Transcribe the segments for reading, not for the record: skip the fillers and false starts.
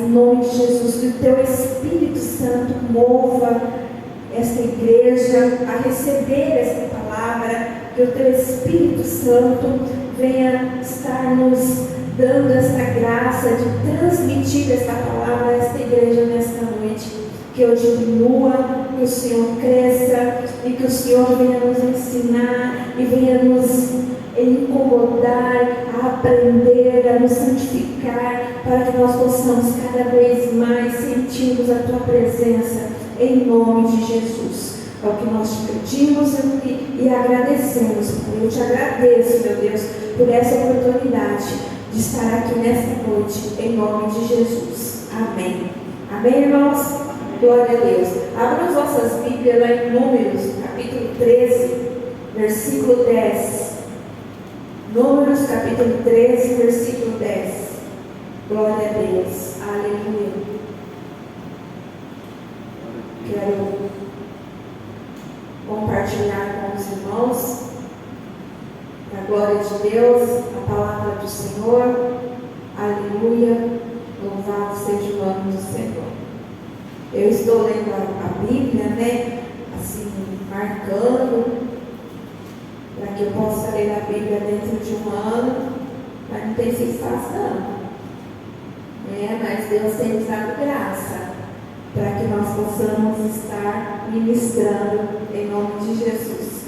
em nome de Jesus, que o Teu Espírito Santo mova esta igreja a receber esta palavra, que o Teu Espírito Santo venha estar nos dando esta graça de transmitir esta palavra a esta igreja nesta noite. Que eu diminua, que o Senhor cresça e que o Senhor venha nos ensinar e venha nos incomodar, a aprender, a nos santificar, para que nós possamos cada vez mais sentirmos a Tua presença, em nome de Jesus. É o que nós te pedimos e agradecemos, Pai. Eu te agradeço, meu Deus, por essa oportunidade de estar aqui nesta noite, em nome de Jesus. Amém. Amém, irmãos? Glória a Deus. Abra as vossas Bíblias lá em Números, capítulo 13, versículo 10. Números, capítulo 13, versículo 10. Glória a Deus. Aleluia. Quero compartilhar com os irmãos, para a glória de Deus, a palavra do Senhor. Aleluia. Louvado seja o nome do Senhor. Eu estou lendo a Bíblia, né? Assim, marcando, para que eu possa ler a Bíblia dentro de um ano, mas não tem sido fácil, não. Mas Deus tem nos dado graça, para que nós possamos estar ministrando em nome de Jesus.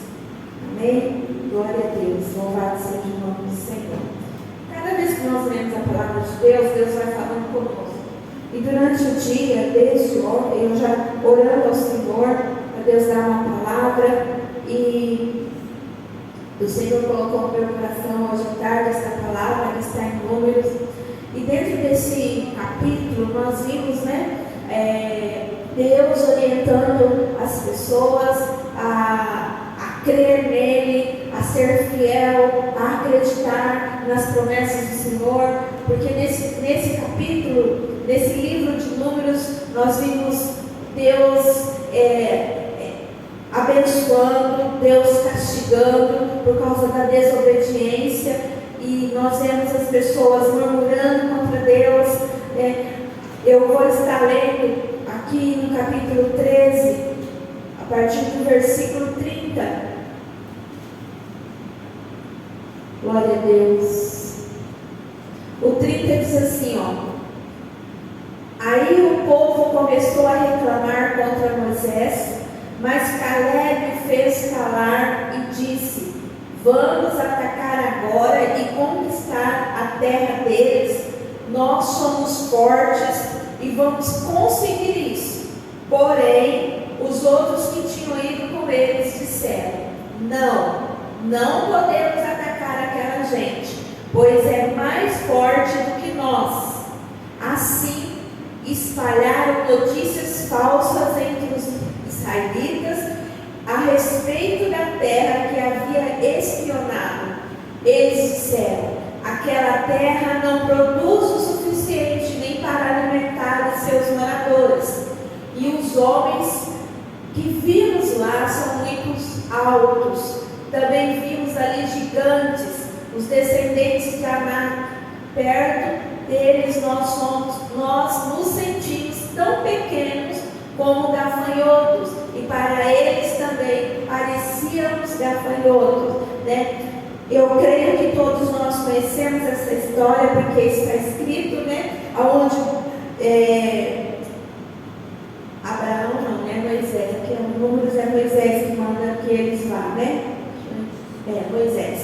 Amém? Glória a Deus. Louvado seja o nome do Senhor. Cada vez que nós lemos a palavra de Deus, Deus vai falando conosco. E durante o dia, desde ontem, eu já orando ao Senhor, para Deus dar uma palavra, e o Senhor colocou no meu coração hoje à tarde essa palavra que está em Números. E dentro desse capítulo nós vimos, Deus orientando as pessoas a crer nele, a ser fiel, a acreditar nas promessas do Senhor, porque nesse capítulo, nesse livro de Números, nós vimos Deus abençoando, Deus castigando por causa da desobediência, e nós vemos as pessoas murmurando contra Deus. Eu vou estar lendo aqui no capítulo 13, a partir do versículo 30. Glória a Deus. O 30 diz assim, Aí o povo começou a reclamar contra Moisés, mas Caleb fez calar e disse: Vamos atacar agora e conquistar a terra deles. Nós somos fortes e vamos conseguir isso. Porém, os outros que tinham ido com eles disseram: Não podemos atacar aquela gente, pois é mais forte do que nós. Assim, espalharam notícias falsas entre os israelitas a respeito da terra que havia espionado. Eles disseram: aquela terra não produz o suficiente nem para alimentar os seus moradores, e os homens que vimos lá são muito altos. Também vimos ali gigantes, os descendentes de Aná. Perto deles nós nos sentimos tão pequenos como gafanhotos, e para eles também parecíamos gafanhotos, Eu creio que todos nós conhecemos essa história, porque está escrito, aonde Abraão não, Moisés, aqui é Números, Moisés que manda que eles vá, Moisés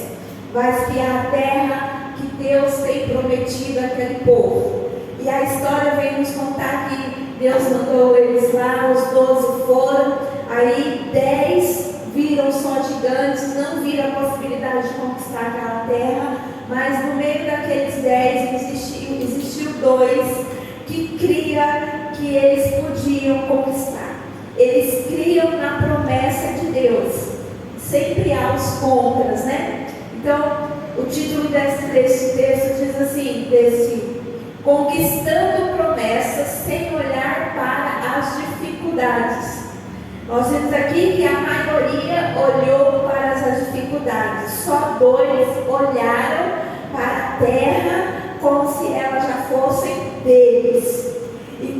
vai espiar a terra que Deus tem prometido àquele povo. E a história vem nos contar que Deus mandou eles lá, os 12 foram, aí 10 viram só gigantes, não viram a possibilidade de conquistar aquela terra, mas no meio daqueles 10 existiu 2 que cria que eles podiam conquistar. Eles criam na promessa de Deus. Sempre há os contras, Então, o título desse texto diz assim, conquistando promessas sem olhar para as dificuldades. Nós vemos aqui que a maioria olhou para as dificuldades, só 2 olharam para a terra como se elas já fossem deles.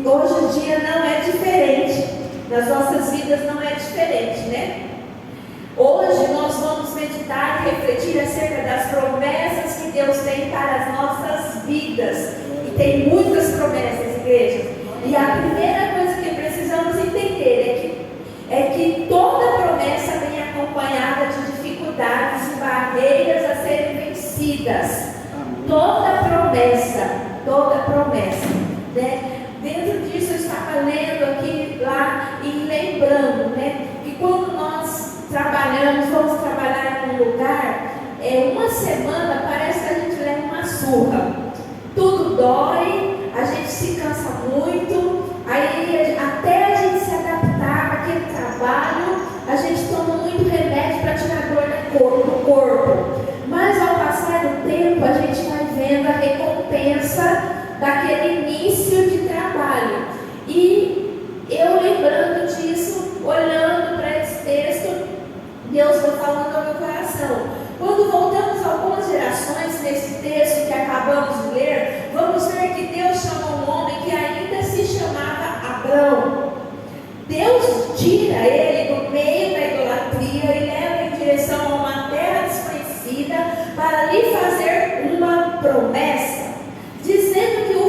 hoje em dia não é diferente, nas nossas vidas não é diferente, né? Hoje nós vamos meditar e refletir acerca das promessas que Deus tem para as nossas vidas. E tem muitas promessas, igreja. E a primeira coisa que precisamos entender é que toda promessa vem acompanhada de dificuldades e barreiras a serem vencidas. Toda promessa, né? Dentro disso eu estava lendo aqui lá e lembrando, né, que quando nós vamos trabalhar em um lugar, uma semana parece que a gente leva uma surra. Tudo dói, a gente se cansa muito, aí até a gente se adaptar àquele trabalho, a gente toma muito remédio para tirar dor do corpo. Mas ao passar do tempo, a gente vai vendo a recompensa daquele início de trabalho. E eu lembrando disso, olhando para esse texto, Deus foi falando ao meu coração. Quando voltamos algumas gerações nesse texto que acabamos de ler, vamos ver que Deus chamou um homem que ainda se chamava Abrão. Deus tira ele do meio da idolatria e leva em direção a uma terra desconhecida para lhe fazer uma promessa, dizendo que o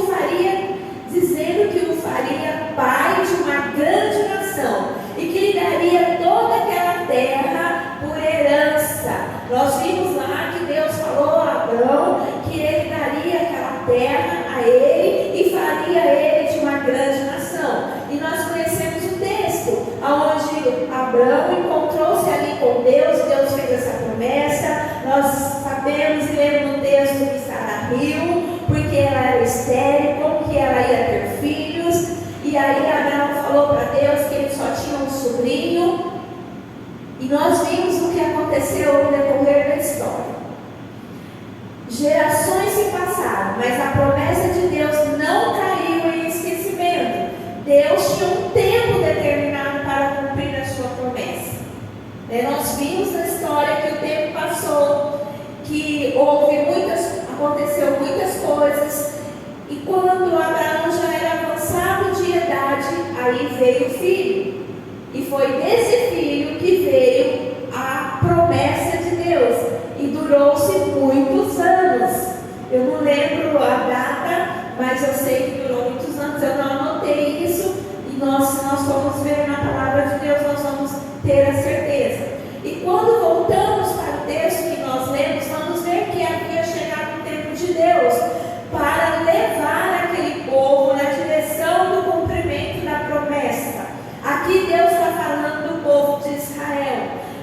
faria pai de uma grande nação e que lhe daria toda aquela terra por herança. Nós vimos lá que Deus falou a Abrão que ele daria aquela terra a ele e faria ele de uma grande nação. E nós conhecemos o texto, onde Abrão encontrou-se ali com Deus, Deus fez essa promessa. Nós sabemos e lemos no texto que Sara riu, porque ela era estéril, como que ela ia ter filhos. E aí Abraão falou para Deus que ele só tinha um sobrinho. E nós vimos o que aconteceu no decorrer da história. Gerações se passaram, mas a promessa de Deus não caiu em esquecimento. Deus tinha um tempo determinado para cumprir a sua promessa. Nós vimos na história que o tempo passou, que aconteceu muitas coisas, e quando Abraão já era avançado de idade, aí veio o filho, e foi desse filho que veio a promessa de Deus, e durou-se muitos anos. Eu não lembro a data, mas eu sei que durou muitos anos. Eu não anotei isso, e se nós formos ver na palavra de Deus, nós vamos ter a certeza. E quando voltamos para o texto que nós lemos, vamos ver que havia chegado o tempo de Deus para levar aquele povo na direção do cumprimento da promessa. Aqui Deus está falando do povo de Israel,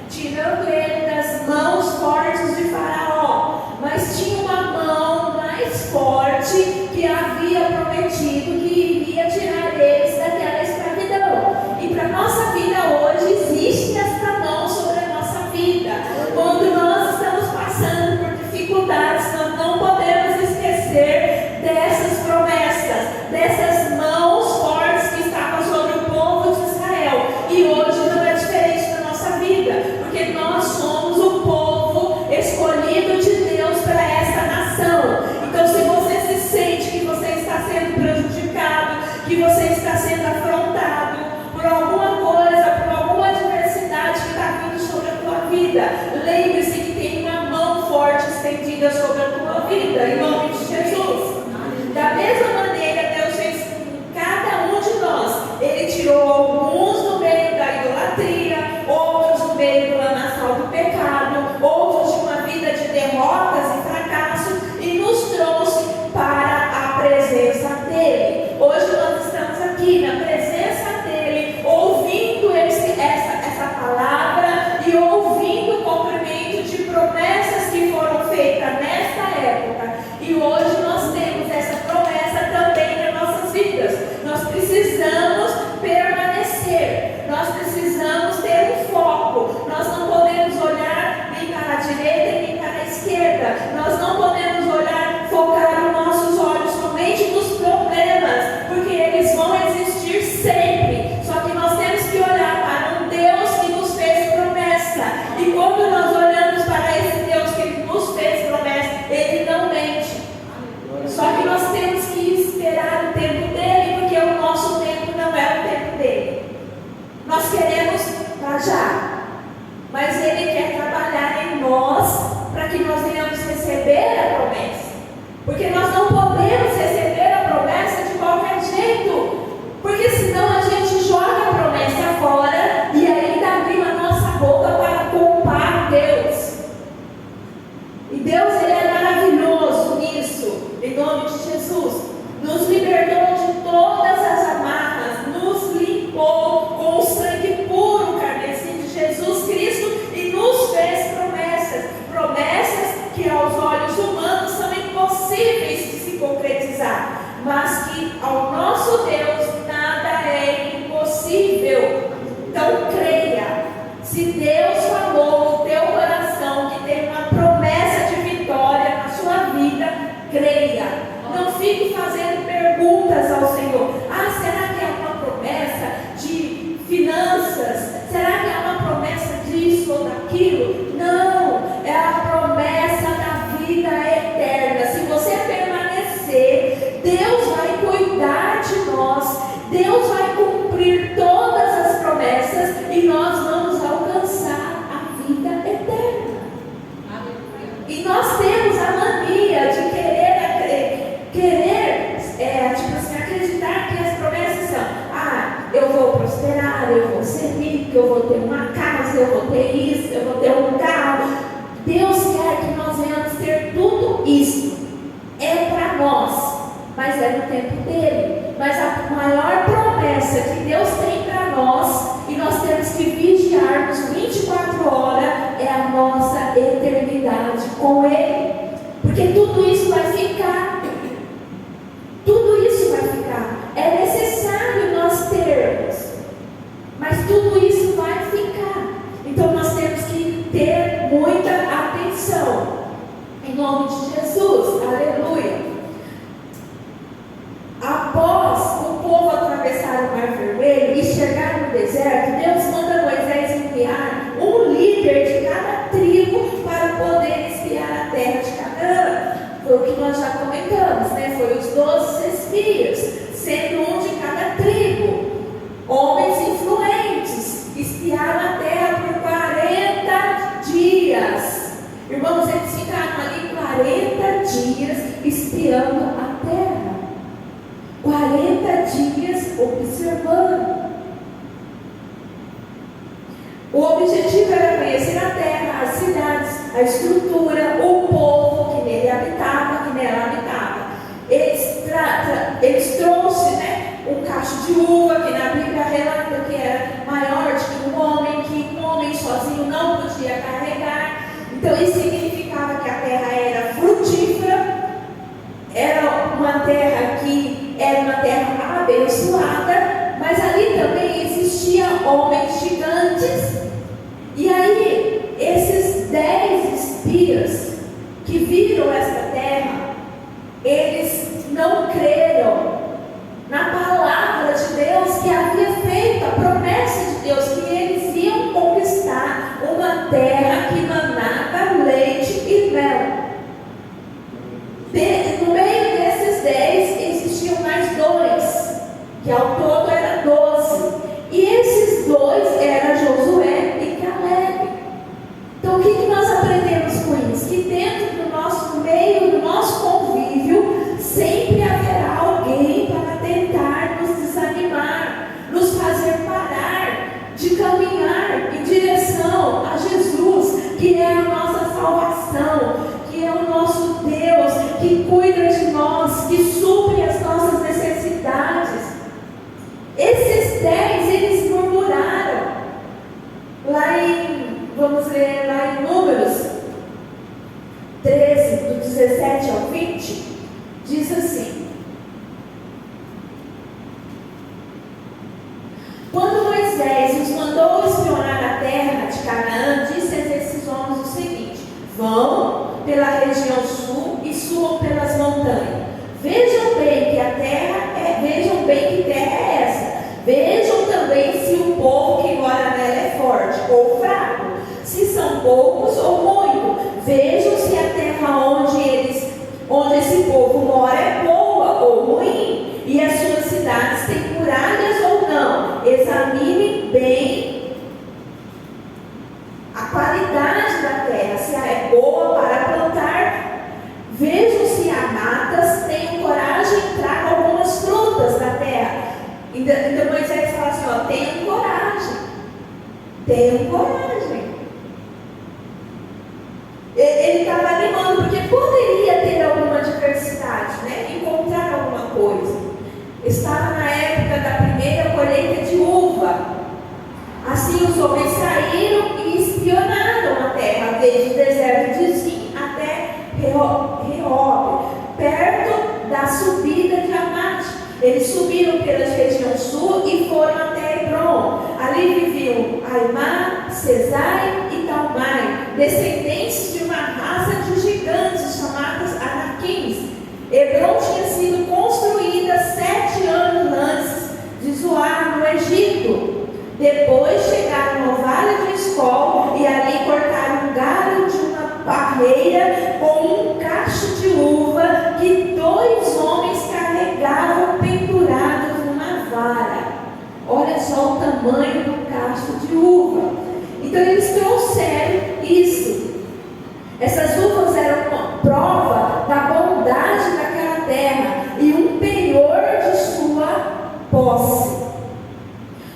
tirando ele das mãos fortes de Faraó, mas tinha uma mão mais forte que havia prometido que iria tirar eles daquela escravidão. E para a nossa vida hoje existe esta mão sobre a nossa vida. Quando nós estamos passando por dificuldades, nós não podemos esquecer dessas promessas, dessas mãos fortes que estavam sobre o povo de Israel. E hoje não é diferente na nossa vida, porque nós somos o povo escolhido de Deus para esta nação. Então, se você se sente que você está sendo prejudicado, que você está sendo afrontado por alguma coisa, por alguma adversidade que está vindo sobre a tua vida, lembre-se que tem uma mão forte estendida sobre a tua vida, em nome de Jesus. Da mesma maneira, Deus fez com cada um de nós. Ele tirou alguns do meio da idolatria, outros do meio do lamaçal do pecado, outros de uma vida de derrotas e fracassos, e nos trouxe para a presença dele. Hoje nós estamos aqui na presença dele, ouvindo essa palavra e ouvindo o cumprimento de promessas que foram feitas nesta época. E que eu vou ter uma casa, eu vou ter isso, eu vou ter um carro. Deus quer que nós venhamos ter tudo isso. É para nós, mas é no tempo dele. Mas a maior promessa que Deus tem para nós, e nós temos que vigiarmos 24 horas, é a nossa eternidade com Ele. Porque tudo isso vai ficar. Tudo isso vai ficar. É necessário nós termos, mas tudo isso vai ficar. Então nós temos que ter muita atenção. Em nome de Jesus, aleluia. Após o povo atravessar o Mar Vermelho e chegar no deserto, Deus manda Moisés enviar um líder de cada tribo para poder espiar a terra de Canaã. Foi o que nós já comentamos, né? Foi os 12 espias, sendo um de cada tribo. Homens influentes espiaram a terra por 40 dias. Irmãos, eles ficaram ali 40 dias espiando a terra. 40 dias observando. O objetivo era conhecer a terra, as cidades, a estrutura, o povo que nele habitava, que nela habitava. Eles trouxeram, né, um cacho de uva, que na Bíblia relata que era maior do que um homem sozinho não podia carregar. Então isso significava que a terra era frutífera, era uma terra que era uma terra abençoada, mas ali também existiam homens gigantes. E aí, esses 10 espias que viram esta terra, eles não creram na palavra de Deus que havia feito, a promessa de Deus, que eles iam conquistar uma terra que manava leite e mel. No meio desses 10 existiam mais 2, que ao todo eram 12. E esses 2 eram Josué e Caleb. Então o que nós aprendemos com isso? Que dentro do nosso meio, do nosso convívio, sempre haverá alguém para tentar nos desanimar, nos fazer parar de caminhar em direção a Jesus, que é a nossa salvação, que é o nosso Deus, que cuida de nós, que supre as nossas necessidades. Esses 10, eles murmuraram. Vamos ler lá em Números 13, do 17 ao 20, diz assim: quando Moisés os mandou espionar a terra de Canaã, disse a esses homens o seguinte: vão pela região sul e subam pelas montanhas. Vejam bem que terra é essa. Vejam também se o povo que mora nela é forte ou fraco, se são poucos ou muito. Vejam se a terra onde esse povo mora é boa ou ruim, e as suas cidades têm muralhas ou não. Examinem bem a qualidade da terra, se ela é boa para plantar. Vejam se há matas, tenham coragem e tragam algumas frutas da terra. Então Moisés fala assim: tenham coragem. Tenham coragem. Ele estava animando, porque poderia ter alguma diversidade, né? Encontrar alguma coisa. Estava na época da primeira colheita de uva. Assim os homens saíram e espionaram a terra, desde o deserto de Zim até Rehob, perto da subida de Amate. Eles subiram pela região sul e foram até Hebron. Ali viviam Aimá, Cesai e Talmai, descendentes de uma raça de gigantes chamados Anaquins. Hebron tinha sido construída 7 anos antes de Zoar, no Egito. Depois chegaram no Vale de Escol e ali cortaram um galho de uma parreira com um cacho de uva que 2 homens carregavam pendurados numa vara. Olha só o tamanho do cacho de uva. Então eles trouxeram isso. Essas uvas eram uma prova da bondade daquela terra e um penhor de sua posse.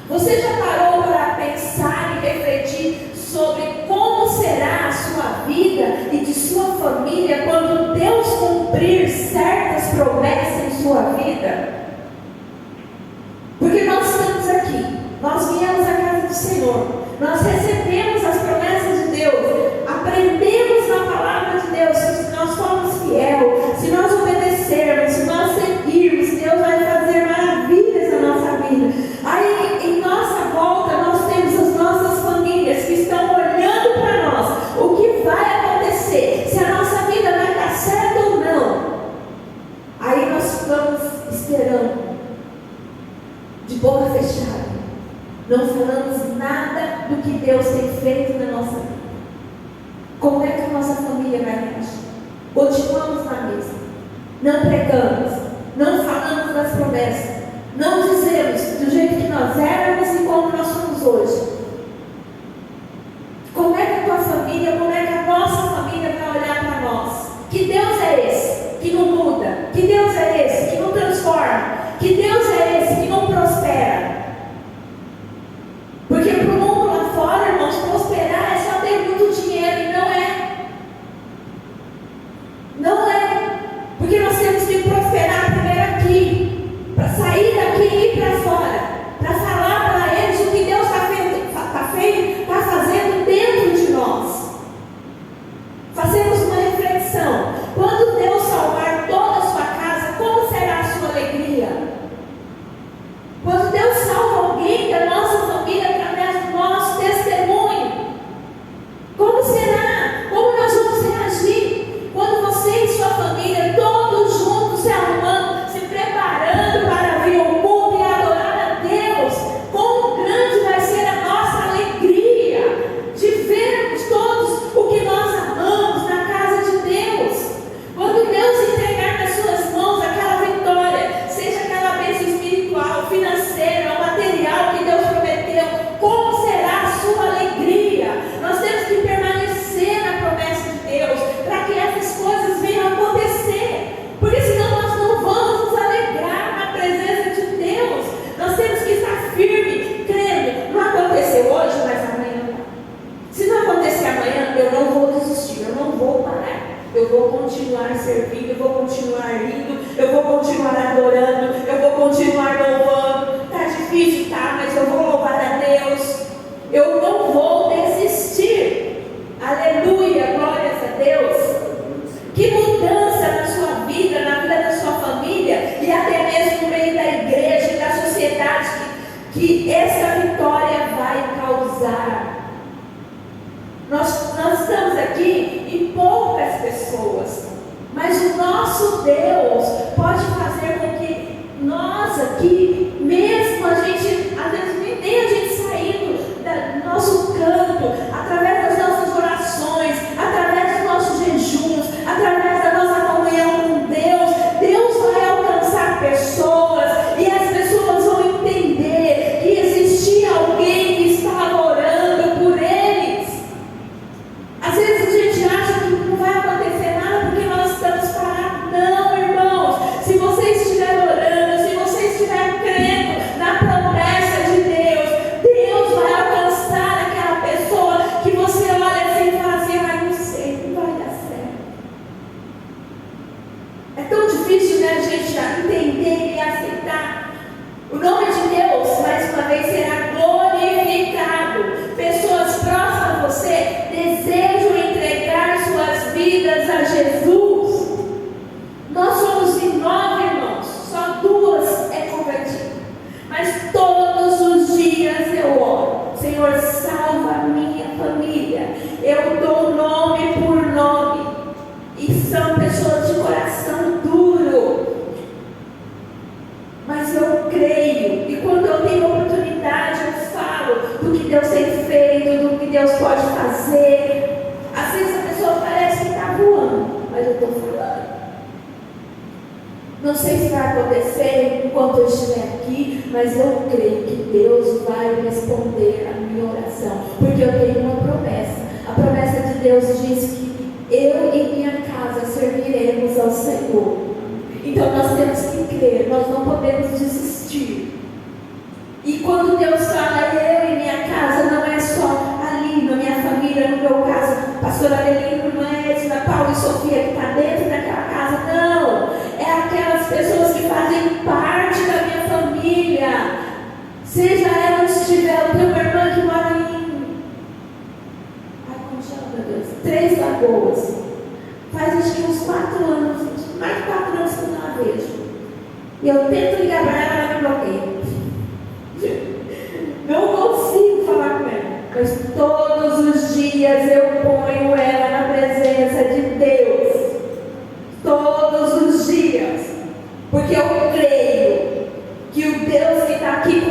Você já parou para pensar de boca fechada. Não falamos nada do que Deus tem feito na nossa vida. Como é que a nossa família vai reagir? Continuamos na mesa, não pregamos, não falamos das promessas, não dizemos do jeito que nós éramos e como nós somos hoje. Como é que a tua família, como é que a nossa família vai olhar para nós? Que Deus é esse que não muda? Que Deus é esse que não transforma? Que Deus é esse que não prospera? Porque para o mundo lá fora, irmãos, prosperar é só ter muito dinheiro, e não é. Não é. Porque nós temos que prosperar primeiro aqui, para sair daqui e ir para fora, para falar para eles o que Deus está fazendo dentro de nós. Fazemos uma reflexão. Quando Deus salvar toda a sua casa, como será a sua alegria? Quando Deus salva alguém da nossa família através do nosso testemunho, como será? Como nós vamos reagir? Quando você e sua família, todos juntos, se arrumando, se preparando para vir ao mundo e adorar a Deus, quão grande vai ser a nossa alegria de vermos todos o que nós amamos na casa de Deus. Quando Deus entregar nas suas mãos aquela vitória, seja aquela bênção espiritual, financeira ou material que Deus prometeu, como será a sua alegria? Nós temos que permanecer na promessa de Deus, para que essas coisas venham a acontecer, porque senão nós não vamos nos alegrar na presença de Deus. Nós temos que estar firme, crendo. Não aconteceu hoje, mas amanhã não. Se não acontecer amanhã, eu não vou desistir, eu não vou parar. Eu vou continuar servindo, eu vou continuar indo, eu vou continuar adorando, eu vou continuar louvando. Está difícil, tá, mas eu vou louvar a Deus. Eu não vou desistir. Aleluia, glórias a Deus. Que mudança na sua vida, na vida da sua família e até mesmo no meio da igreja e da sociedade que essa vitória vai causar. Nós estamos aqui em poucas pessoas, mas o nosso Deus pode fazer com que nós aqui, mesmo a gente, às vezes nem a gente saindo do nosso canto, através das nossas orações, através dos nossos jejuns, através da nossa comunhão com Deus, Deus vai alcançar pessoas e as pessoas vão entender que existia alguém que estava orando por eles. Às vezes a gente acha que não vai acontecer nada porque nós estamos parados. Não, irmãos, se você estiver orando, se você estiver crendo na promessa de Deus, Deus vai alcançar aquela pessoa que você olha assim e fala assim: ai, não sei, não vai dar certo. É tão difícil, né, a gente entender e aceitar. O nome de Deus, mais uma vez, será glorificado. Pessoas próximas a você desejam entregar suas vidas a Jesus. Nós somos em 9 irmãos, só 2 é convertido. Mas todos os dias eu oro: Senhor, salva a minha família. Eu dou nome por nome. E são pessoas de coração duro. Mas eu creio, e quando eu tenho oportunidade, eu falo do que Deus tem feito, do que Deus pode fazer. Às vezes a pessoa parece que está voando, mas eu estou falando. Não sei se vai acontecer enquanto eu estiver aqui, mas eu creio que Deus vai responder a minha oração, porque eu tenho uma promessa. A promessa de Deus diz que eu e minha casa serviremos ao Senhor. Então nós temos que crer, nós não podemos desistir. E quando Deus fala eu e minha casa, não é só ali na minha família, no meu caso, pastora Adelina, irmã Edna, Paulo e Sofia, que está dentro daquela casa. Não, é aquelas pessoas que fazem parte da minha família. Seja ela onde estiver, eu tenho uma irmã que mora em... ai, como chama, meu Deus? 3 Lagoas. Faz acho que uns 4 anos, mais de 4 anos que eu não a vejo. E eu tento ligar para ela, ela me bloqueia. Não consigo falar com ela. Mas todos os dias eu ponho ela na presença de Deus. Todos os dias. Porque eu creio que o Deus que está aqui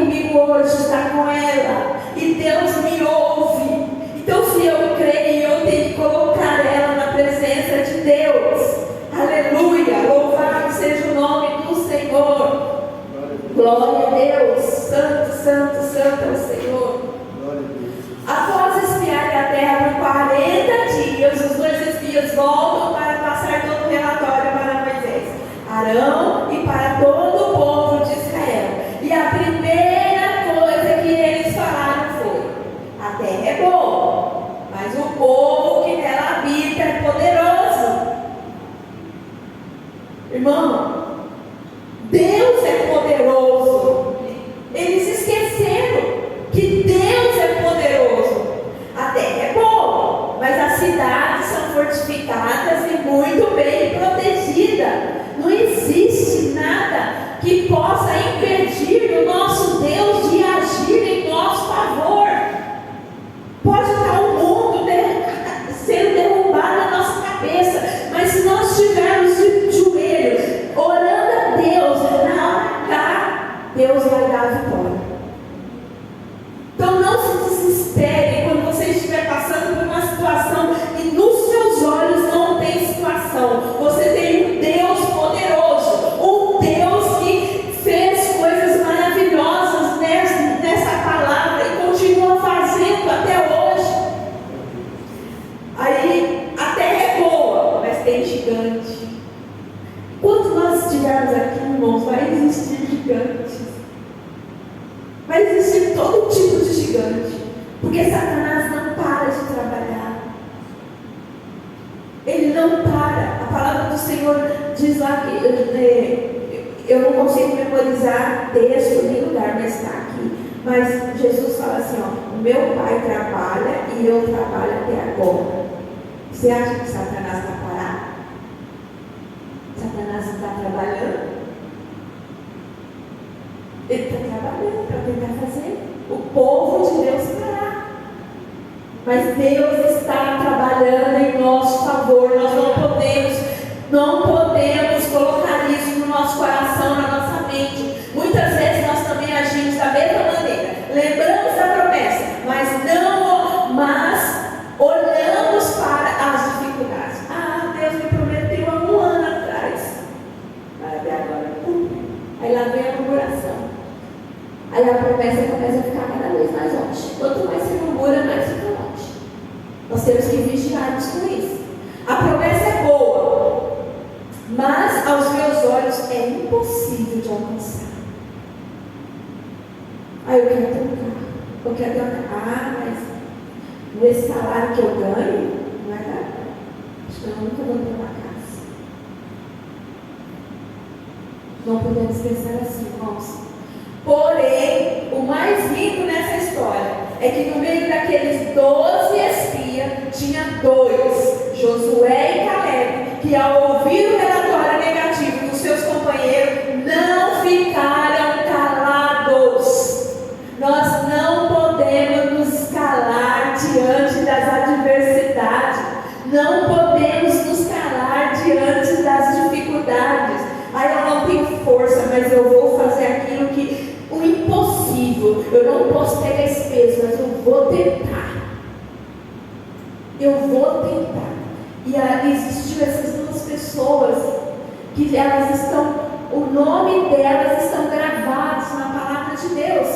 Glória a Deus. Santo, santo, santo é o Senhor. Glória a Deus. Após espiar a terra por 40 dias, os 2 espias voltam para passar todo o relatório para Moisés, Arão e para todo o povo de Israel. E a primeira coisa que eles falaram foi: a terra é boa, mas o povo que nela habita é poderoso. Irmão, Deus é poderoso. Eles esqueceram que Deus é poderoso. A terra é boa, mas as cidades são fortificadas e muito bem protegidas. Não existe nada que possa impedir o nosso Deus de agir em nosso favor. Pode estar o mundo sendo derrubado na nossa cabeça, mas se nós estivermos de joelhos, orando a Deus, na hora Deus vai dar a vitória. Então não se desespere quando você estiver passando por uma situação e nos seus olhos não tem situação. Você tem um Deus poderoso, um Deus que fez coisas maravilhosas nessa palavra e continua fazendo até hoje. Aí a terra é boa, mas tem gigante. Quando nós estivermos aqui, irmãos, vai existir gigantes. Vai existir todo tipo de gigante, porque Satanás não para de trabalhar. Ele não para. A palavra do Senhor diz lá que eu não consigo memorizar texto nem lugar, mas está aqui. Mas Jesus fala assim: ó, o meu Pai trabalha e eu trabalho até agora. Você acha que Satanás está parado? Satanás não está trabalhando? Ele está trabalhando para tentar fazer o povo de Deus parar. Mas Deus está trabalhando em nosso favor. Nós não podemos colocar isso no nosso coração, na nossa mente. Muitas vezes nós também agimos da mesma maneira. Lembramos da promessa, mas olhamos para as dificuldades. Ah, Deus me prometeu há 1 ano atrás. Vai até agora. Aí lá vem a murmuração. Aí a promessa começa a ficar cada vez mais longe. Quanto mais se murmura, mais fica longe. Nós temos que vigiarmos com isso. A promessa é boa, mas aos meus olhos é impossível de alcançar. Aí eu quero ter um carro. Eu quero ter um carro. Ah, mas esse salário que eu ganho não vai dar. Acho que eu nunca vou ter uma casa. Não podemos pensar assim, irmãos. Porém, o mais lindo nessa história é que no meio daqueles 12 espias, tinha 2, Josué e Caleb, que ao ouvir o relatório negativo dos seus companheiros, não ficaram calados. Nós não podemos nos calar diante das adversidades, não podemos nos calar diante das dificuldades. Aí eu não tenho força, mas eu vou fazer aquilo que o impossível. Eu não posso pegar esse peso, mas eu vou tentar. Eu vou tentar. E aí existiu essas 2 pessoas que elas estão, o nome delas estão gravados na palavra de Deus.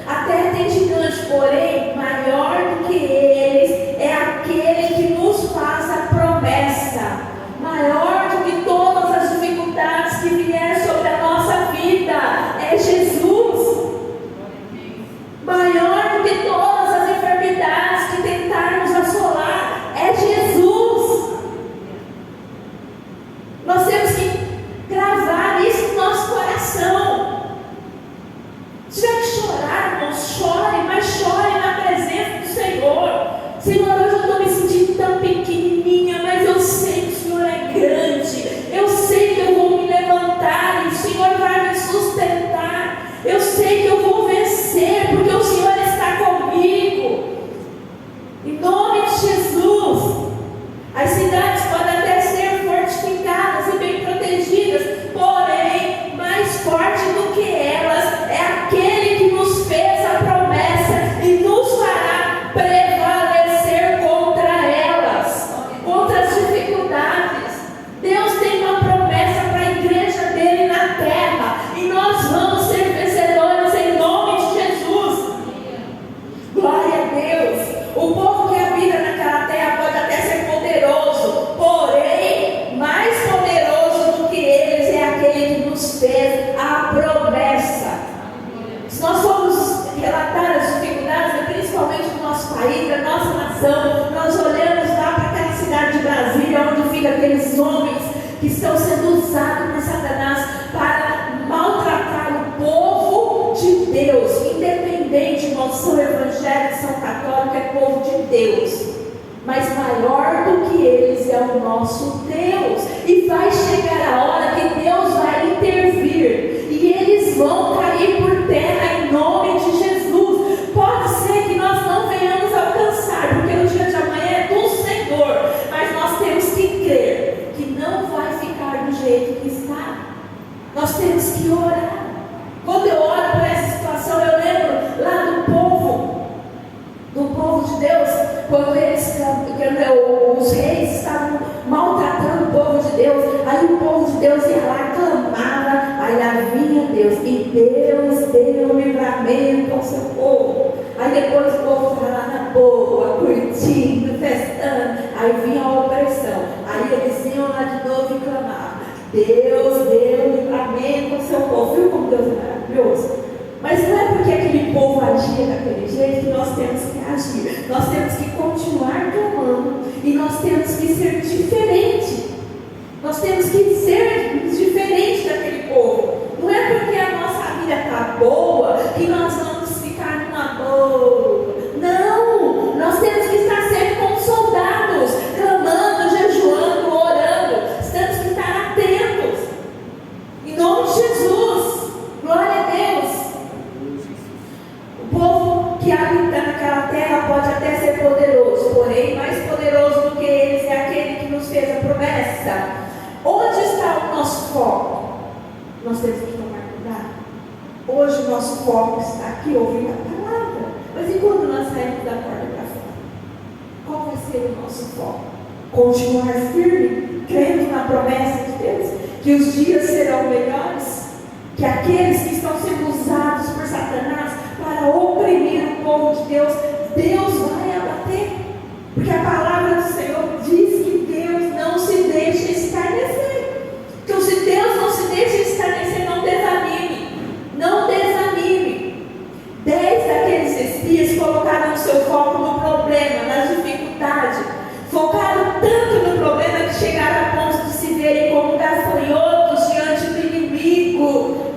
A terra tem gigante, porém maior do que eles é aquele que nos faz a promessa. Maior do que todas as dificuldades que vier sobre a nossa vida é Jesus. Maior do que todas as enfermidades que tentar nos assolar é Jesus. Nós temos que gravar isso no nosso coração. aqueles homens que estão sendo usados por Satanás para maltratar o povo de Deus, independente, irmãos, são evangélicos, são católicos, é povo de Deus, mas maior do que eles é o nosso Deus, e vai chegar a hora que Deus vai intervir, e eles vão cair por terra em nome de Jesus. Pode ser que nós não venhamos alcançar, porque o dia de amanhã é do Senhor, mas nós temos que crer que não vai ficar do jeito que está. Nós temos que orar. Quando eu oro por essa situação, eu lembro lá do povo de Deus, quando os reis estavam maltratando o povo de Deus, aí o povo de Deus ia lá, clamava, aí lá vinha Deus, e Deus deu livramento ao seu povo. Aí depois o povo estava lá na boa, curtindo, festando, aí vinha a opressão, aí eles iam lá de novo e clamavam, Deus deu livramento ao seu povo. Viu como Deus é maravilhoso? Mas não é porque aquele povo agia daquele jeito que nós temos que agir. Nós temos que continuar clamando, e nós temos que ser diferente. Nós temos que ser diferente daquele povo. Não é porque a nossa vida está boa que nós vamos ficar numa boa. Não! Nós temos que estar sempre como soldados, clamando, jejuando, orando. Temos que estar atentos. Em nome de Jesus. Glória a Deus. O povo que habita naquela terra pode até ser poderoso, porém mais poderoso do que eles é aquele que nos fez a promessa. Onde está o nosso foco? Nós temos que tomar cuidado. Hoje o nosso foco está aqui ouvindo a palavra, mas e quando nós saímos da porta para fora? Qual vai ser o nosso foco? Continuar firme, crendo na promessa de Deus, que os dias serão melhores, que aqueles que estão sendo usados por Satanás para oprimir o povo de Deus, Deus vai abater, porque a palavra do Senhor diz que Deus não se deixa escarnecer. Então, se Deus não se deixa escarnecer, não desanime, não desanime. 10 daqueles espias colocaram o seu foco no problema, na dificuldade, focaram tanto no problema que chegaram a ponto de se verem como gafanhotos diante do inimigo.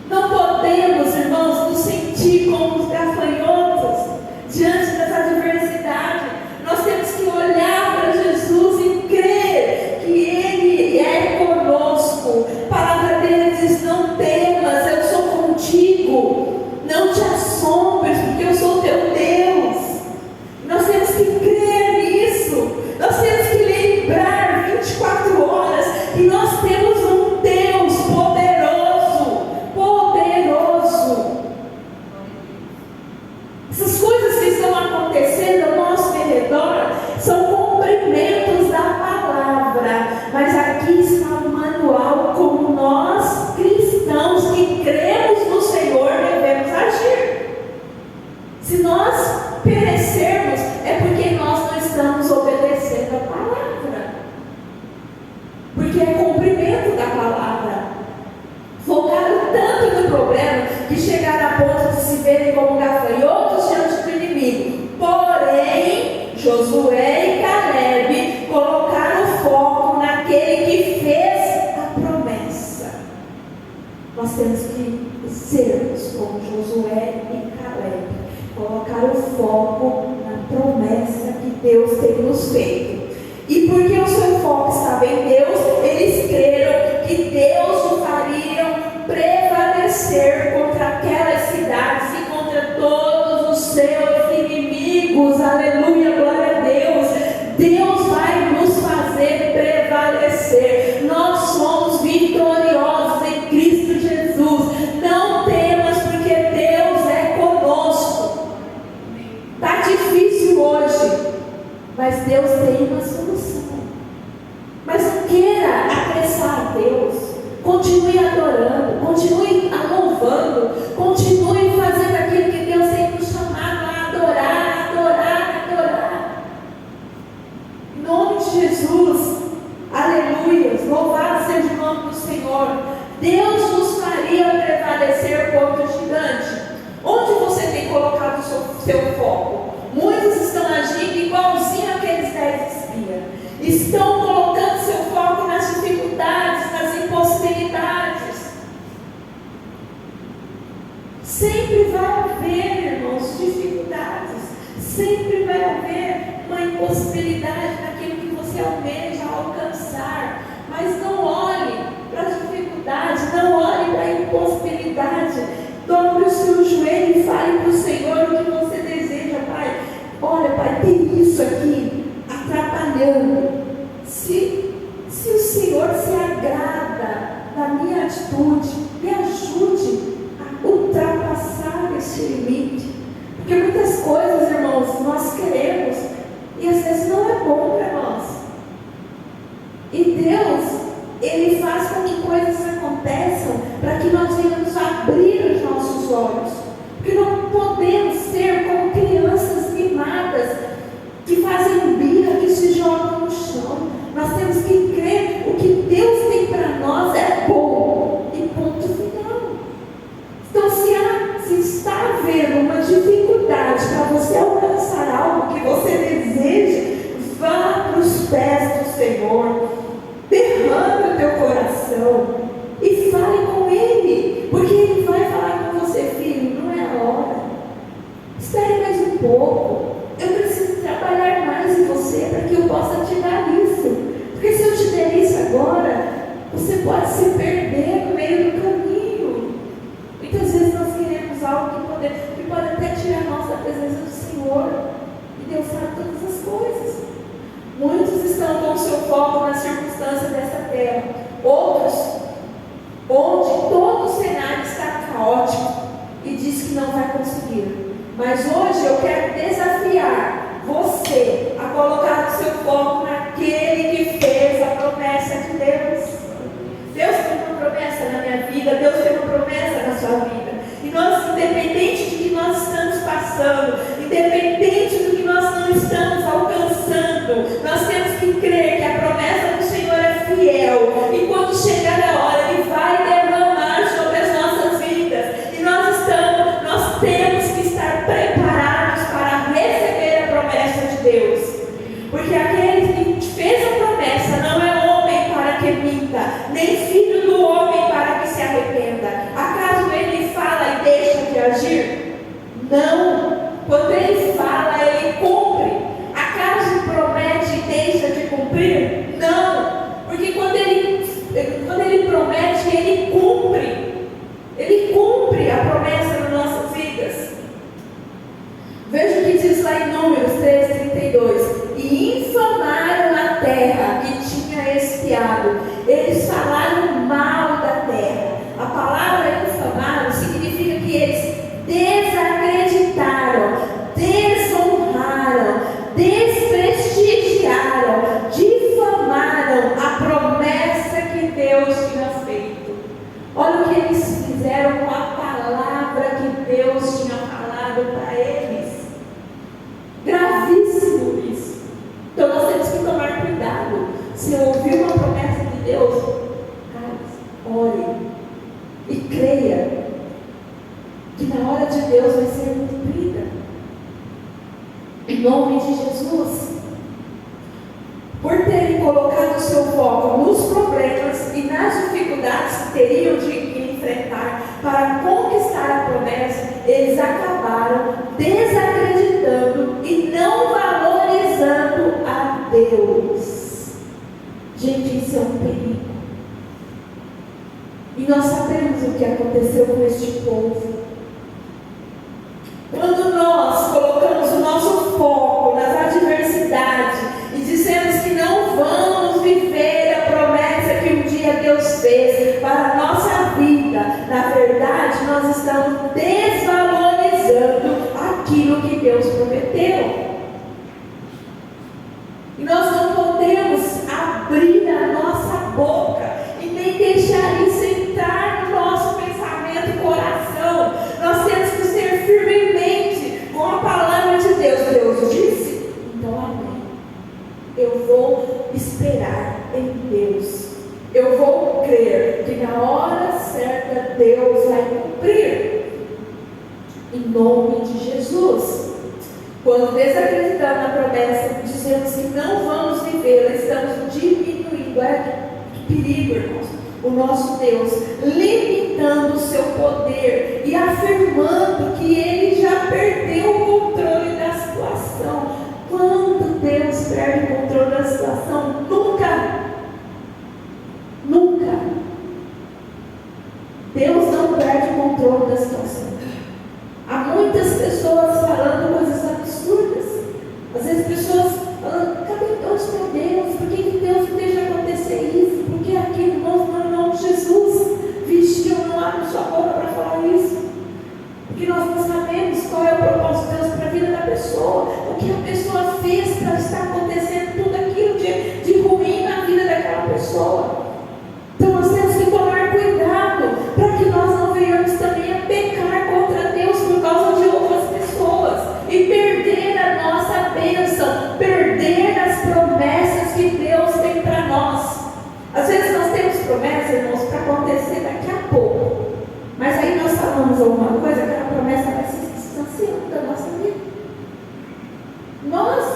Não podemos, irmãos, nos sentir como os gafanhotos diante dessa adversidade. Nós temos que olhar para Jesus e crer que Ele é conosco. A palavra dele diz: não temas, eu sou contigo. Não te assombres, porque eu sou teu Deus. Nós temos que crer nisso. Nós temos que lembrar 24 horas que nós temos um Deus poderoso, poderoso. Essas coisas que estão acontecendo ao nosso redor são cumprimentos da palavra, mas aqui está o manual como nós cristãos que cremos no Senhor devemos agir. Se nós perecermos, é porque nós não estamos obedecendo a palavra, porque é cumprimento da palavra. Focaram tanto no problema que chegaram a ponto de se verem como gafanhotos diante do inimigo. Porém, Josué e Caleb colocaram o foco naquele que fez a promessa. Nós temos que sermos como Josué e Caleb, colocar o foco na promessa que Deus tem nos feito. E porque o seu foco estava em Deus, eles creram que Deus o faria prevalecer contra aquelas cidades e contra todos os seus inimigos. Aleluia, glória a Deus. Deus vai nos fazer prevalecer. Nós somos vitoriosos em Cristo Jesus. Não temas, porque Deus é conosco. Está difícil hoje, mas Deus tem uma solução. Mas não queira apressar a Deus. Sempre vai haver, irmãos, dificuldades. Sempre vai haver uma impossibilidade naquilo que você almeja alcançar. Mas não olhe para as dificuldades, não olhe para a impossibilidade. Dobre o seu joelho e fale para o Senhor o que você deseja, Pai. Olha, Pai, tem isso aqui atrapalhando. Se o Senhor se agrada da minha atitude, me ajude a ultrapassar esse limite. Porque muitas coisas, irmãos, nós queremos e às vezes não é bom para nós. E Deus, Ele faz com que coisas aconteçam para que nós venhamos abrir os nossos olhos. Porque não podemos ser como crianças mimadas que fazem birra, que se jogam no chão. Nós temos que crer o que Deus tem para nós é bom. E ponto final. Então, se está havendo uma dificuldade para você alcançar algo que você deseja, vá para os pés do Senhor, derrame o teu coração e fale com Ele, porque Ele vai falar com você, filho, não é a hora, espere mais um pouco, eu preciso trabalhar mais em você para que eu possa te dar isso, porque se eu te der isso agora, você pode se perder no meio do caminho. Muitas vezes nós queremos algo que pode até tirar nós da presença do Senhor, e Deus sabe todas as coisas. Muitos estão com o seu foco nas circunstâncias dessa terra, outros onde todo o cenário está caótico e diz que não vai conseguir. Mas hoje eu quero desafiar você a colocar o seu foco naquele que fez a promessa de Deus. Deus tem uma promessa na minha vida, Deus tem uma promessa na sua vida. E nós, independente de que nós estamos passando, independente do que nós não estamos alcançando, nós temos que crer que a promessa do Senhor é fiel. E quando chegar a hora, Ele vai derramar sobre as nossas vidas. E nós temos que estar preparados para receber a promessa de Deus. Porque aquele que fez a promessa não é homem para que minta, nem filho do homem para que se arrependa. Acaso Ele fala e deixa de agir? Não. Quando Ele fala, Ele cumpre. Acaso promete e deixa de cumprir? Não. Porque quando Ele promete, Ele cumpre. Ele cumpre a promessa nas nossas vidas. Veja o que diz lá em Números 3:32. E infamaram a terra que tinha espiado. Eles falaram mal da terra. A palavra infamaram significa que eles desacreditaram, desonraram, desprestigiaram, difamaram a promessa que Deus tinha feito. Olha o que eles fizeram com a palavra que Deus tinha falado para eles. Gravíssimo isso. Então nós temos que tomar cuidado. Se ouvir uma promessa de Deus, ore e creia que na hora de Deus vai ser cumprida. Em nome de Jesus. Por terem colocado o seu foco nos problemas e nas dificuldades que teriam de enfrentar para conquistar a promessa, eles acabaram desacreditando e não valorizando a Deus. Gente, isso é um perigo. E nós sabemos o que aconteceu com este povo. Quando nós colocamos o nosso foco nas adversidades e dizemos que não vamos viver a promessa que um dia Deus fez para a nossa vida, na verdade nós estamos desvalorizando aquilo que Deus prometeu. E nós não podemos abrir a nossa boca e nem deixar isso entrar no nosso pensamento e coração. Nós temos que ser firmemente com a palavra de Deus. Deus disse, então amém. Eu vou esperar em Deus. Eu vou crer que na hora certa Deus vai cumprir. Em nome de Jesus. Quando desacreditamos na promessa, dizemos que não vamos vivê-la, estamos diminuindo, perigo, irmãos, o nosso Deus, limitando o seu poder e afirmando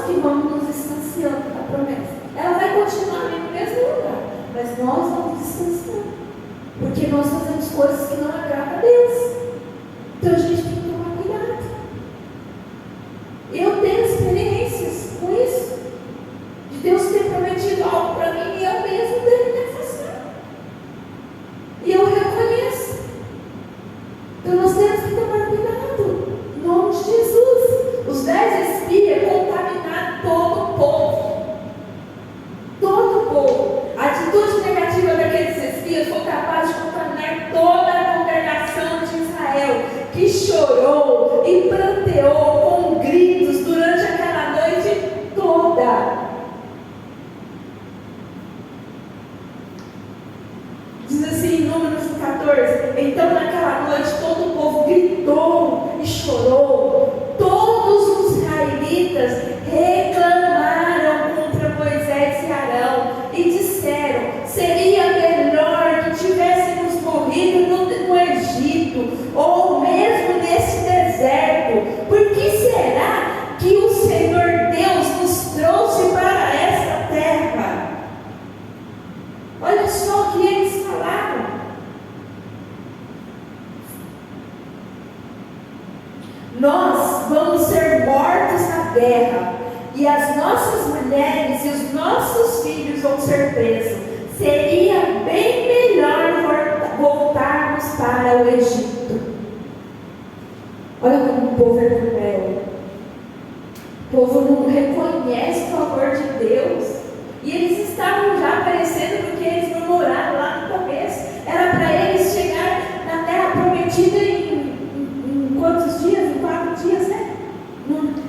que vamos nos distanciando da promessa. Ela vai continuar ali no mesmo lugar, mas nós vamos distanciando, porque nós fazemos coisas que não agradam a Deus. Então a gente tem que tomar cuidado. Eu tenho experiências com isso, de Deus ter prometido algo para mim e eu mesmo devo me afastar. E eu reconheço. Então nós temos que tomar cuidado. Em nome de Jesus. Os 10 espias contaminaram todo o povo. Todo o povo. A atitude negativa daqueles espias foi capaz de contaminar toda a congregação de Israel, que chorou e pranteou com gritos durante aquela noite toda. Diz assim em Números 14: então naquela noite todo o povo gritou e chorou. Todos os israelitas reclamaram contra Moisés e Arão e disseram: seria melhor que tivéssemos morrido no Egito, ou mesmo nesse deserto. Por que será que o Senhor Deus nos trouxe para esta terra? Olha só o que eles falaram. Nós vamos ser mortos na guerra, e as nossas mulheres e os nossos filhos vão ser presos. Seria bem melhor voltarmos para o Egito. Olha como o povo é cruel. O povo não reconhece o favor de Deus. E eles estavam já aparecendo porque eles murmuraram lá no começo. Era para eles chegar na terra prometida em quantos dias? Em 4 dias, né?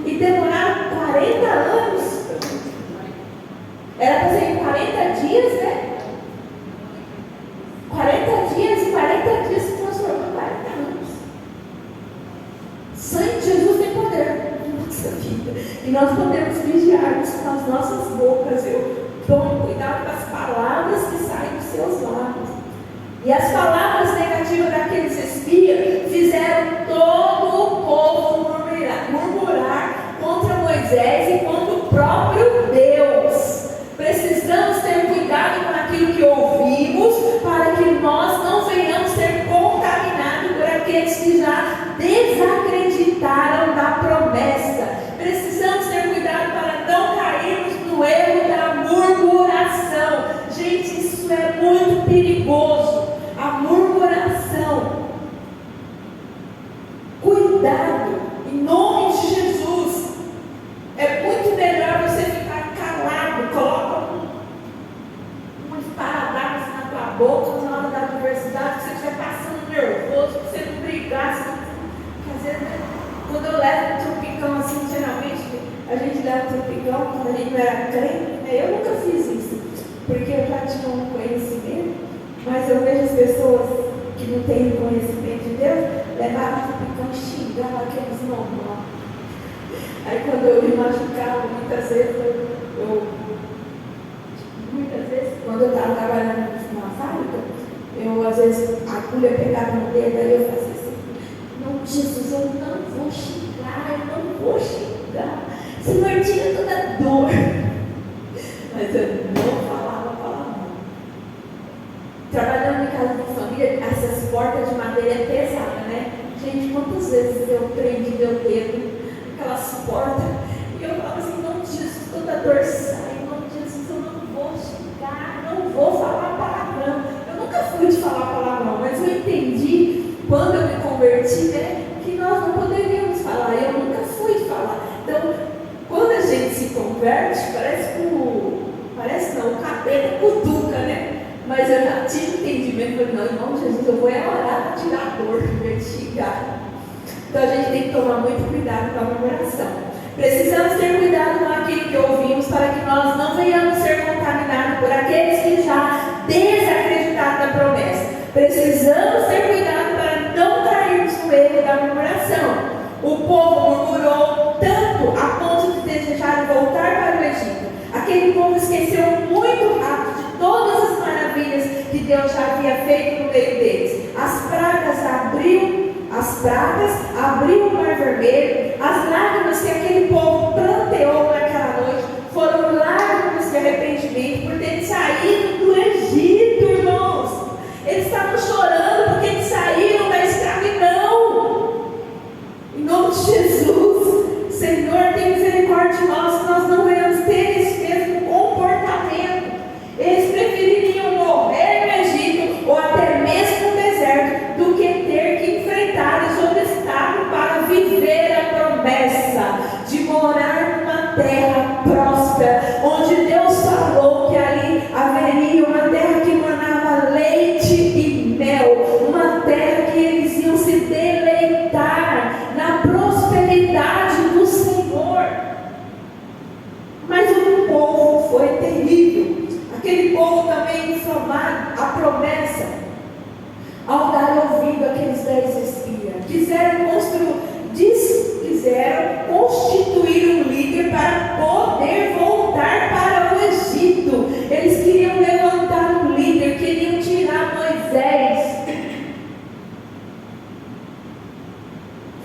E demoraram 40 anos. Era para ser em 40 dias, né? 40 dias e 40 dias se transformou em 40 anos. Sangue de Jesus tem poder na nossa vida. E nós podemos vigiarmos com as nossas bocas. Eu tomo cuidado com as palavras que saem dos seus lábios. E as palavras negativas daqueles espias fizeram todo o povo murmurar contra Moisés e contra o próprio Deus. Precisamos ter cuidado com aquilo que ouvimos, para que nós não venhamos ser contaminados por aqueles que já desacreditaram da promessa. Precisamos ter cuidado para não cairmos no erro da murmuração. Gente, isso é muito perigoso. A murmuração. Cuidado, em nome de Jesus. É muito melhor você ficar calado. Coloca um esparadrapo na tua boca na hora da adversidade, se você estiver passando nervoso, para você não brigar. Às vezes, quando eu levo um tropicão assim, geralmente a gente leva um tropicão quando a gente não era crente, né? Eu nunca fiz isso, porque eu já tinha um conhecimento, mas eu vejo as pessoas que não têm conhecimento de Deus, levavam o tropicão e xingavam aqueles nomes. Aí quando eu me machucava, muitas vezes, quando eu estava trabalhando numa fábrica, eu às vezes a agulha pegava no dedo, aí eu fazia assim: não, Jesus, eu não vou xingar, eu não vou xingar, Senhor, tira toda a dor. Mas eu não falava palavrão. Trabalhando em casa de família, essas portas de madeira é pesada, né? Gente, quantas vezes eu prendi meu dedo aquelas portas, e eu falava assim: não, Jesus, toda dor sai, não, Jesus, eu não vou xingar, não vou falar palavrão. Eu nunca fui de falar palavrão, mas eu entendi quando eu me converti, né, que nós não poderíamos falar. Eu nunca fui de falar. Então, quando a gente se converte, parece não, o cabelo cutuca, né? Mas eu já tive entendimento, falei: não, irmão Jesus, eu vou orar para tirar a dor, em vez de xingar. Então a gente tem que tomar muito cuidado com a murmuração. Precisamos ter cuidado com aquilo que ouvimos, para que nós não venhamos ser contaminados por aqueles que já desacreditaram da promessa. Precisamos ter cuidado para não cairmos no erro da murmuração. O povo murmurou tanto a ponto de desejar voltar para o Egito. Aquele povo esqueceu muito rápido de todas as maravilhas que Deus já havia feito no meio deles. As pragas abriu o mar vermelho, as lágrimas que aquele povo planteou naquela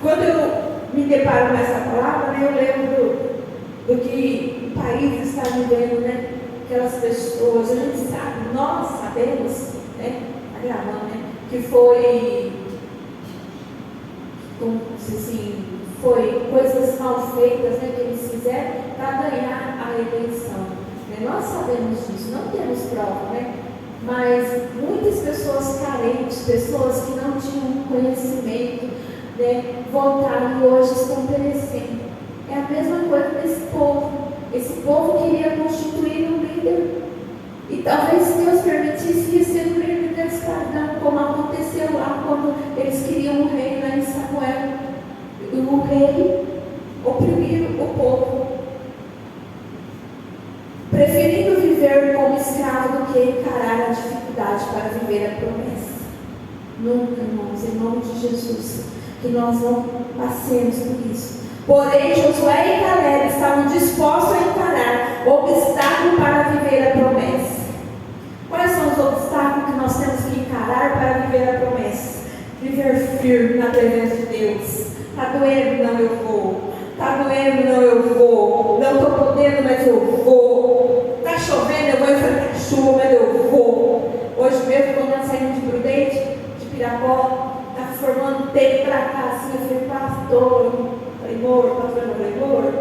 Quando eu me deparo com essa palavra, né, eu lembro do que o país está vivendo, né? Aquelas pessoas, a gente sabe, nós sabemos, né? Tá gravando, né? Que foi, como se assim, foi coisas mal feitas, né, que eles fizeram para ganhar a eleição. Né? Nós sabemos disso, não temos prova, né? Mas muitas pessoas carentes, pessoas que não tinham conhecimento, né, votaram e hoje estão perecendo. É a mesma coisa desse povo. Esse povo queria constituir um líder. E talvez Deus permitisse isso ser um livro da escravidão, como aconteceu lá quando eles queriam um rei lá em Samuel. O rei oprimiu o povo, preferindo viver como escravo do que encarar a dificuldade para viver a promessa. Nunca, irmãos, em nome de Jesus, que nós não passemos por isso. Porém, Josué e Caleb estavam dispostos a encarar o obstáculo para viver a promessa. Quais são os obstáculos que nós temos que encarar para viver a promessa? Viver firme na presença de Deus. Está doendo? Não, eu vou. Está doendo? Não, eu vou. Não estou podendo, mas eu vou. Está chovendo? Eu vou enfrentar a chuva, mas eu vou. Hoje mesmo, quando nós saímos de Prudente, de Pirapó, está formando tempo para cá, assim, eu falei, pastor, falei, amor,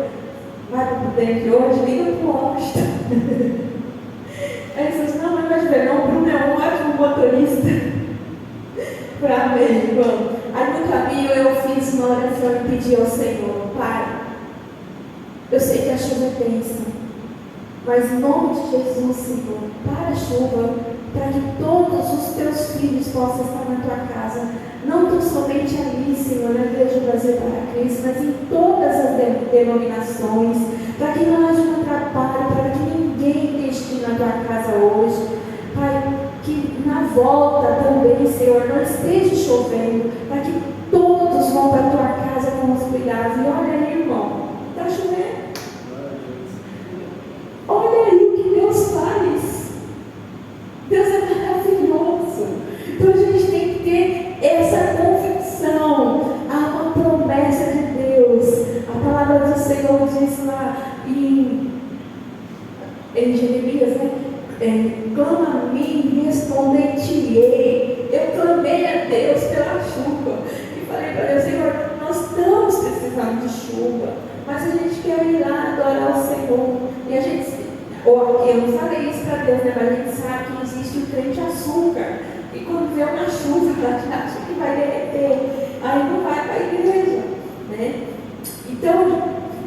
vai para Prudente hoje, liga para o Osta. Aí ele falou assim, não, mas vai ver, não, o Bruno é um ótimo motorista. Para mim, irmão. Aí no caminho eu fiz uma oração e pedi ao Senhor, Pai, eu sei que a chuva é bênção, mas em nome de Jesus, Senhor, para a chuva, para que todos os teus filhos possam estar na tua casa, não tão somente ali, Senhor, na Igreja do Brasil para Cristo, mas em todas as denominações, para que não haja um atrapalho, para que ninguém deixe de ir na tua casa hoje, Pai, que na volta também, Senhor, não esteja chovendo, para que todos vão para a tua casa com os cuidados. E olha aí, irmão, está chovendo. Olha aí o que Deus faz. Deus é maravilhoso. Então a gente tem que ter essa convicção. Há uma promessa de Deus. A palavra do Senhor diz lá em Jeremias, né? Clama a mim, responder-te-ei. Eu clamei a Deus pela chuva e falei para Deus, Senhor, nós estamos precisando de chuva, mas a gente quer ir lá adorar o Senhor. E a gente, eu não falei isso para Deus, né? Mas a gente sabe que existe o crente açúcar. E quando vê uma chuva, a gente acha que vai derreter, aí não vai para a igreja, né? Então,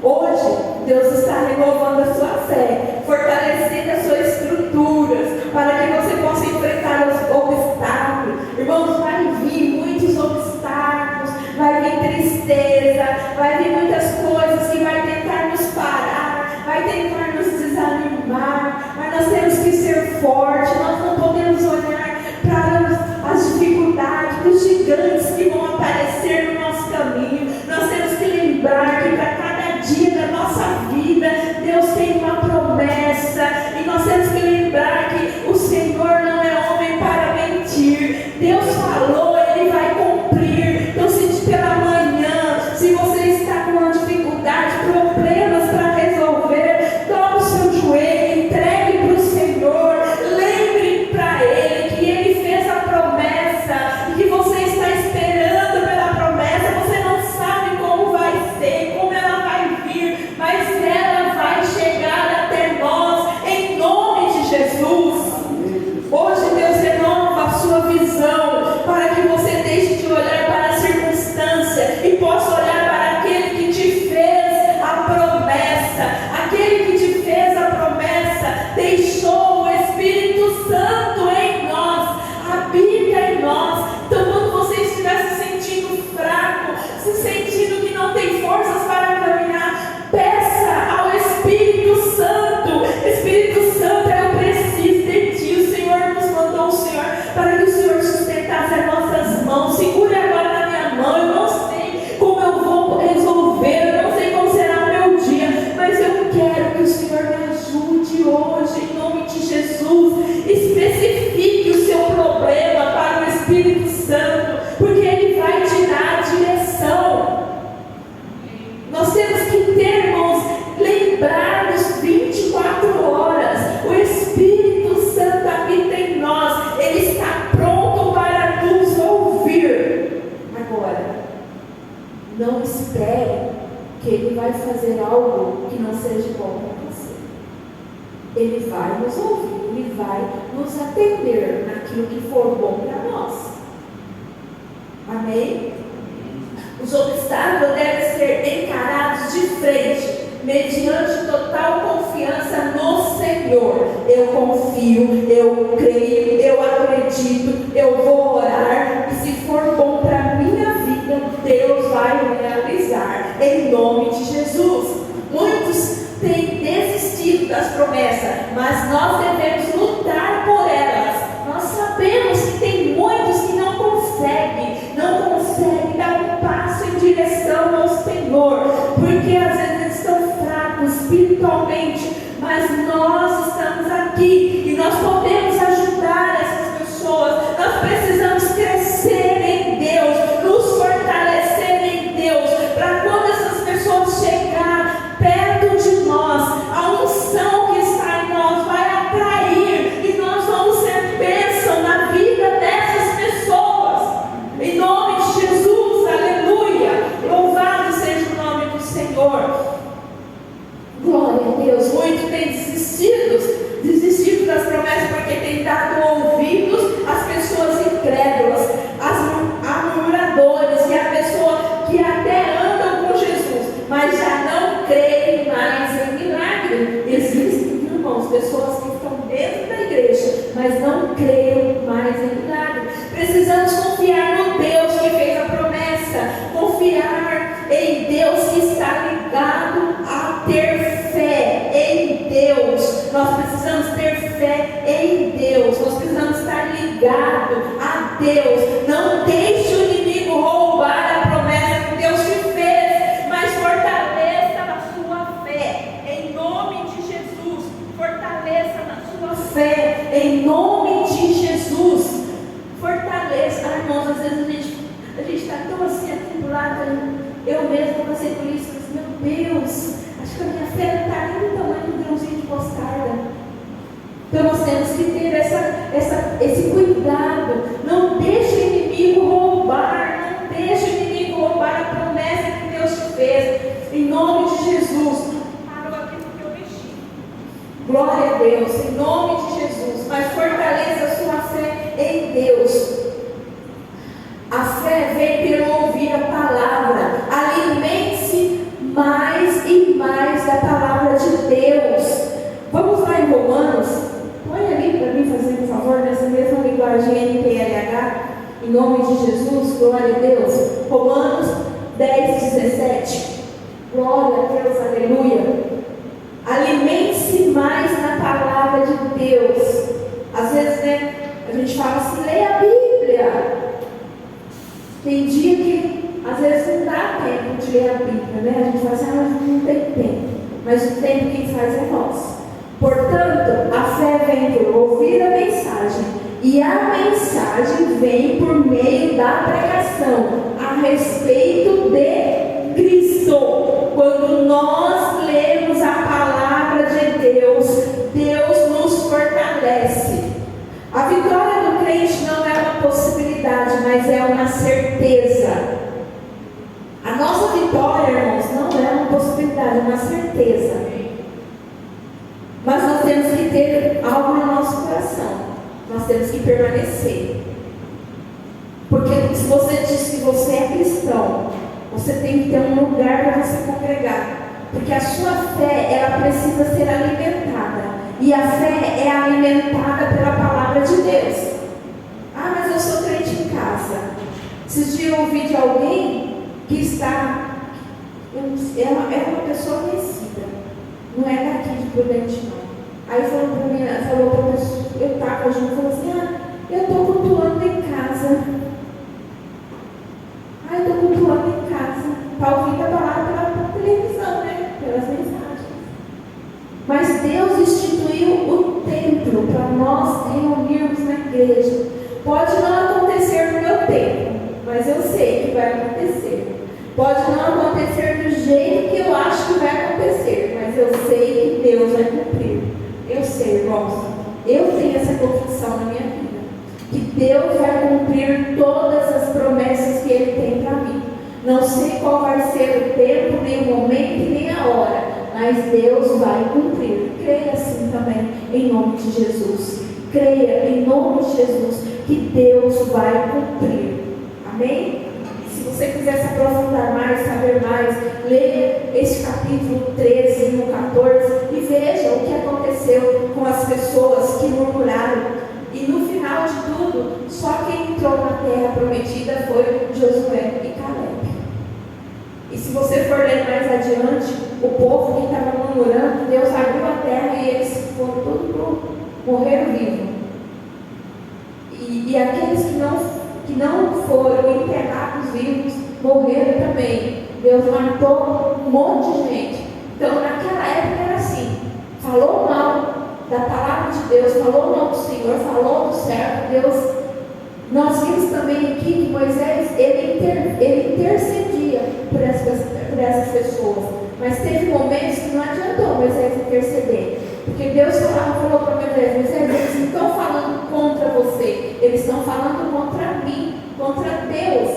hoje, Deus está renovando a sua fé, fortalecendo as suas estruturas, para que você possa enfrentar os obstáculos. Irmãos, vai vir muitos obstáculos, vai vir tristeza, vai vir muitas coisas que vai tentar nos parar, vai tentar nos desanimar, mas nós temos que ser fortes, nós não podemos olhar para as dificuldades, para os gigantes que vão aparecer no nosso caminho. Nós temos que lembrar que para cada dia da nossa vida, Deus tem uma promessa, e nós temos que lembrar que o Senhor não é homem para mentir. Deus falou, Ele vai cumprir. Então, se pela manhã, se você está com uma dificuldade, problemas para resolver, dobra o seu joelho, entregue para o Senhor, lembre para Ele que Ele fez a promessa, e que você está esperando pela promessa. Você não sabe como vai ser, como ela vai vir, mas ela vai chegar até nós, em nome de Jesus. Hoje Deus renova a sua visão, para que você deixe de olhar para a circunstância e possa olhar para aquele que te fez a promessa. Aquele que te fez a promessa deixou o Espírito Santo em nós, habita em nós. Então, quando você estiver se sentindo fraco, se sentindo que não tem forças para caminhar, peça ao Espírito Santo. Espírito Santo, eu preciso de ti. O Senhor nos mandou o Senhor para que o Senhor sustentasse as nossas mãos. Segure agora na minha mão. Eu não sei como eu vou resolver, eu não sei como será o meu dia, mas eu quero que o Senhor me ajude hoje, em nome de Jesus. Especifique o seu problema para o Espírito Santo, porque Ele vai te dar a direção. Não espere que Ele vai fazer algo que não seja bom para você. Ele vai nos ouvir, Ele vai nos atender naquilo que for bom para nós. Amém? Os obstáculos devem ser encarados de frente, mediante total confiança no Senhor. Eu confio, eu creio, eu acredito, eu vou orar, e se for bom para a minha vida, Deus vai realizar, em nome de Jesus. Muitos têm desistido das promessas, mas nós devemos lutar por elas. Nós sabemos que tem muitos que não conseguem dar um passo em direção ao Senhor, porque às vezes estão fracos espiritualmente, mas nós estamos aqui e nós podemos ajudar essas pessoas. Nós precisamos crescer em Deus, nos fortalecer em Deus, para quando essas pessoas chegarem perto de nós, a unção que está em nós vai atrair e nós vamos ser bênção na vida dessas pessoas. Em nome de Jesus, aleluia! Louvado seja o nome do Senhor. Glória a Deus. Muitos têm desistido das promessas porque têm dado ouvidos às pessoas incrédulas, a murmuradores, e a pessoa que até andam com Jesus, mas já não creem mais em milagre. Existem, irmãos, pessoas que estão dentro da igreja, mas não creem mais em milagre. Precisamos confiar no Deus que fez a promessa, confiar em Deus que está ligado a ter fé em Deus. Nós precisamos ter fé em Deus, nós precisamos estar ligados a Deus. Não deixe o inimigo roubar a promessa que Deus te fez, mas fortaleça a sua fé, em nome de Jesus. Fortaleça na sua fé, em nome de Jesus. Fortaleça, irmãos. Às vezes a gente está tão assim atribulado. Eu mesma passei por isso, mas meu Deus, acho que a minha fé não está nem no tamanho do grãozinho de mostarda. Então nós temos que ter esse cuidado. Não deixe o inimigo roubar, não deixe o inimigo roubar a promessa que Deus te fez. Em nome de Jesus. Parou aqui porque eu mexi. Glória a Deus, em nome de Jesus. Mas fortaleça a sua fé em Deus. A fé vem pelo ouvir a palavra. Alimente-se mais e mais da palavra de Deus. Vamos lá em Romanos. Põe ali para mim, fazer um favor, nessa mesma linguagem NPLH. Em nome de Jesus, glória a Deus. Romanos 10, 17. Glória a Deus, aleluia. Alimente-se mais na palavra de Deus. Às vezes, a gente fala assim, leia a Bíblia. Tem dia que às vezes não dá tempo de ler a Bíblia, A gente fala assim, não tem tempo. Mas o tempo quem faz é nós. Portanto, a fé vem por ouvir a mensagem, e a mensagem vem por meio da pregação a respeito de Cristo. Quando nós lemos a palavra de Deus, Deus nos fortalece. A vitória do crente não é uma possibilidade, mas é uma certeza. A nossa vitória, irmãos, não é uma possibilidade, é uma certeza. Mas nós temos que ter algo no nosso coração. Nós temos que permanecer. Porque se você diz que você é cristão, você tem que ter um lugar para você congregar. Porque a sua fé, ela precisa ser alimentada. E a fé é alimentada pela palavra de Deus. Ah, mas eu sou crente em casa. Esses dias eu ouvi de alguém que está... É uma pessoa conhecida. Não é daqui de Prudente, não. Aí falou para mim, falou para a pessoa, eu estava junto, falou assim, eu estou cultuando em casa. Eu estou cultuando em casa. Está ouvindo a palavra pela televisão, pelas mensagens. Mas Deus instituiu o templo para nós reunirmos na igreja. Pode não acontecer no meu tempo, mas eu sei que vai acontecer. Pode não acontecer do jeito que eu acho que vai acontecer, mas eu sei que Deus vai cumprir. Eu sei, irmãos, eu tenho essa convicção na minha vida, que Deus vai cumprir todas as promessas que Ele tem para mim. Não sei qual vai ser o tempo, nem o momento e nem a hora, mas Deus vai cumprir. Creia assim também, em nome de Jesus. Creia em nome de Jesus que Deus vai cumprir. Amém? Se você quiser se aprofundar mais, saber mais, leia esse capítulo 13 e o 14 e veja o que aconteceu com as pessoas que murmuraram. E no final de tudo, só quem entrou na terra prometida foi Josué e Caleb. E se você for ler mais adiante, o povo que estava murmurando, Deus abriu a terra e eles foram todos morreram vivos. E aqueles que não foram enterrados vivos, morreram também. Deus matou um monte de gente. Então naquela época era assim, falou mal da palavra de Deus, falou mal do Senhor, falou do servo, Deus. Nós vimos também aqui que Moisés, ele intercedia por essas pessoas, mas teve momentos que não adiantou Moisés interceder, porque Deus falou para Moisés, eles não estão falando contra você, eles estão falando contra mim, contra Deus.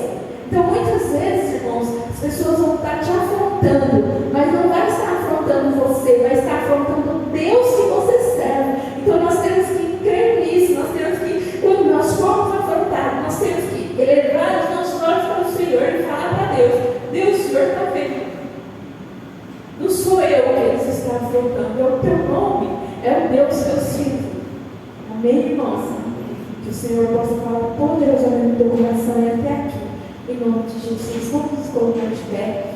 Então muitas vezes, irmãos, as pessoas vão estar te afrontando, mas não vai estar afrontando você, vai estar afrontando Deus que você serve. Então nós temos que crer nisso, nós temos que, quando nós formos afrontados, nós temos que elevar os nossos olhos para o Senhor e falar para Deus, Deus, o Senhor está vendo. Não sou eu que eles estão afrontando, é o teu nome, é o Deus que eu sirvo. Amém, irmãos? Que o Senhor possa falar poderosamente no teu coração e até aqui. Em nome de Jesus, vamos nos colocar de pé.